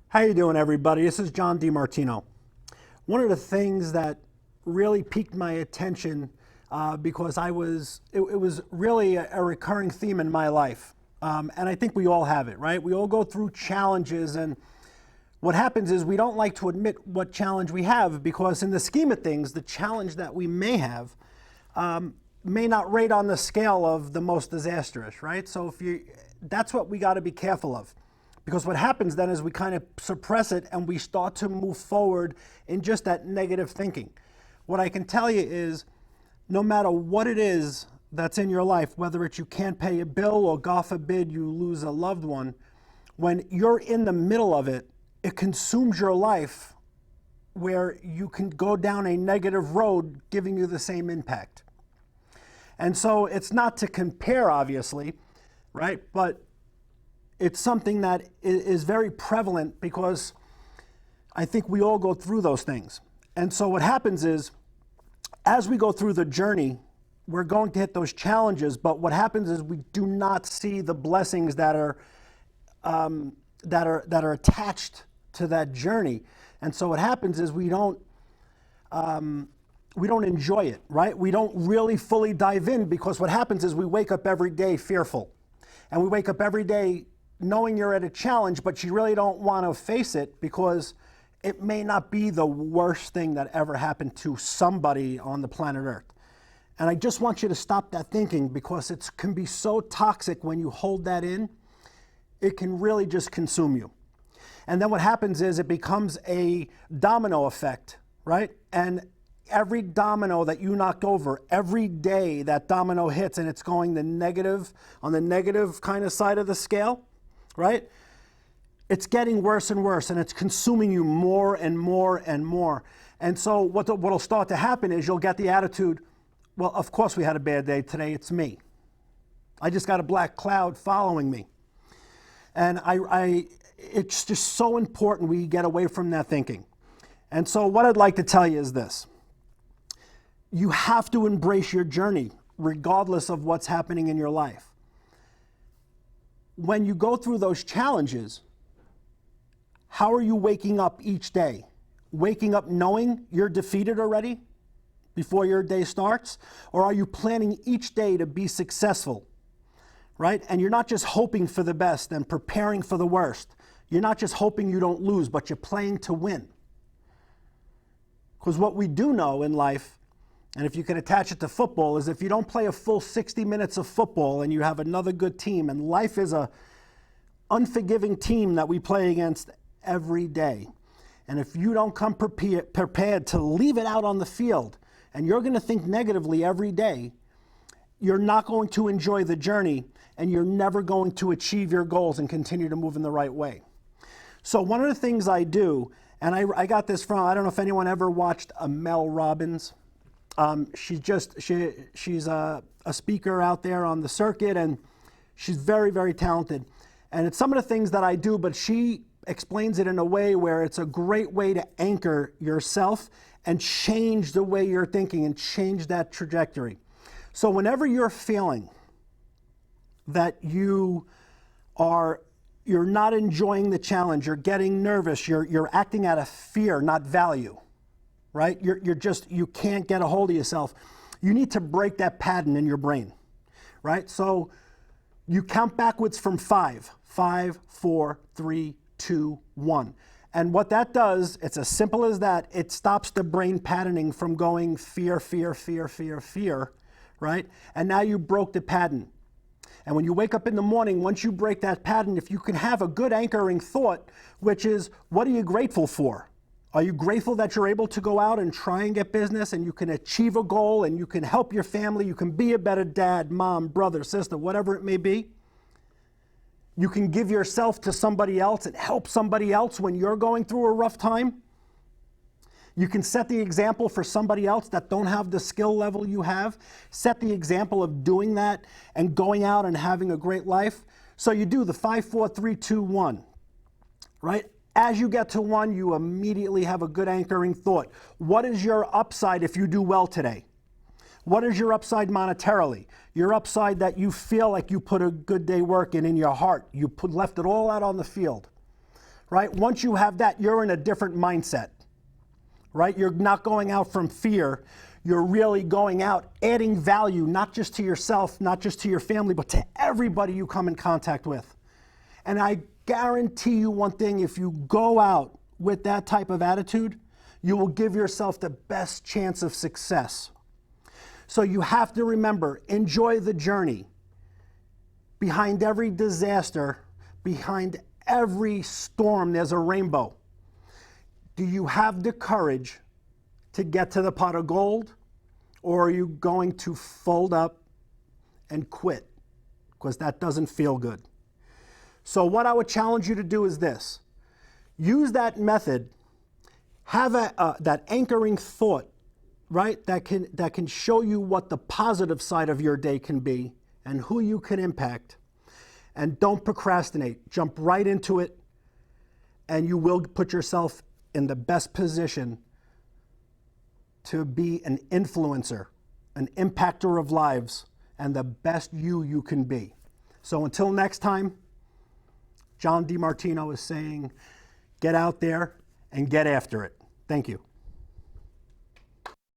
How you doing, everybody? This is John Demartino. One of the things that really piqued my attention because it was really a recurring theme in my life. And I think we all have it, right? We all go through challenges, and what happens is we don't like to admit what challenge we have, because in the scheme of things, the challenge that we may have may not rate on the scale of the most disastrous, right? So that's what we got to be careful of. Because what happens then is we kind of suppress it and we start to move forward in just that negative thinking. What I can tell you is, no matter what it is that's in your life, whether it's you can't pay a bill or, God forbid, you lose a loved one, when you're in the middle of it, it consumes your life, where you can go down a negative road giving you the same impact. And so it's not to compare, obviously, right? But it's something that is very prevalent, because I think we all go through those things. And so what happens is, as we go through the journey, we're going to hit those challenges, but what happens is we do not see the blessings that are attached to that journey. And so what happens is we don't enjoy it, right? We don't really fully dive in, because what happens is we wake up every day fearful. And we wake up every day knowing you're at a challenge, but you really don't want to face it, because it may not be the worst thing that ever happened to somebody on the planet Earth. And I just want you to stop that thinking, because it can be so toxic when you hold that in. It can really just consume you. And then what happens is it becomes a domino effect, right? And every domino that you knocked over, every day that domino hits and it's going on the negative kind of side of the scale, right? It's getting worse and worse, and it's consuming you more and more and more. And so what'll start to happen is you'll get the attitude, well, of course we had a bad day today, it's me. I just got a black cloud following me. And it's just so important we get away from that thinking. And so what I'd like to tell you is this. You have to embrace your journey, regardless of what's happening in your life. When you go through those challenges, how are you waking up each day? Waking up knowing you're defeated already before your day starts? Or are you planning each day to be successful, right? And you're not just hoping for the best and preparing for the worst. You're not just hoping you don't lose, but you're playing to win. Because what we do know in life, and if you can attach it to football, is if you don't play a full 60 minutes of football and you have another good team, and life is a unforgiving team that we play against every day. And if you don't come prepared to leave it out on the field, and you're going to think negatively every day, you're not going to enjoy the journey, and you're never going to achieve your goals and continue to move in the right way. So one of the things I do, and I got this from, I don't know if anyone ever watched Mel Robbins. She's a speaker out there on the circuit, and she's very, very talented. And it's some of the things that I do, but she explains it in a way where it's a great way to anchor yourself and change the way you're thinking and change that trajectory. So whenever you're feeling that you're not enjoying the challenge, you're getting nervous, you're acting out of fear, not value, right? You can't get a hold of yourself. You need to break that pattern in your brain, right? So you count backwards from 5. 5, 4, 3, 2, 1. And what that does, it's as simple as that. It stops the brain patterning from going fear, fear, fear, fear, fear, right? And now you broke the pattern. And when you wake up in the morning, once you break that pattern, if you can have a good anchoring thought, which is, what are you grateful for? Are you grateful that you're able to go out and try and get business, and you can achieve a goal, and you can help your family, you can be a better dad, mom, brother, sister, whatever it may be? You can give yourself to somebody else and help somebody else when you're going through a rough time. You can set the example for somebody else that don't have the skill level you have. Set the example of doing that and going out and having a great life. So you do the 5, 4, 3, 2, 1, right? As you get to 1, you immediately have a good anchoring thought. What is your upside if you do well today? What is your upside monetarily? Your upside that you feel like you put a good day work in your heart. You left it all out on the field, right? Once you have that, you're in a different mindset, right? You're not going out from fear. You're really going out adding value, not just to yourself, not just to your family, but to everybody you come in contact with. And I guarantee you one thing, if you go out with that type of attitude, you will give yourself the best chance of success. So you have to remember, enjoy the journey. Behind every disaster, behind every storm, there's a rainbow. Do you have the courage to get to the pot of gold, or are you going to fold up and quit? Because that doesn't feel good. So what I would challenge you to do is this. Use that method, have that anchoring thought, right, that can show you what the positive side of your day can be and who you can impact. And don't procrastinate. Jump right into it, and you will put yourself in the best position to be an influencer, an impactor of lives, and the best you can be. So until next time, John Demartino is saying, get out there and get after it. Thank you.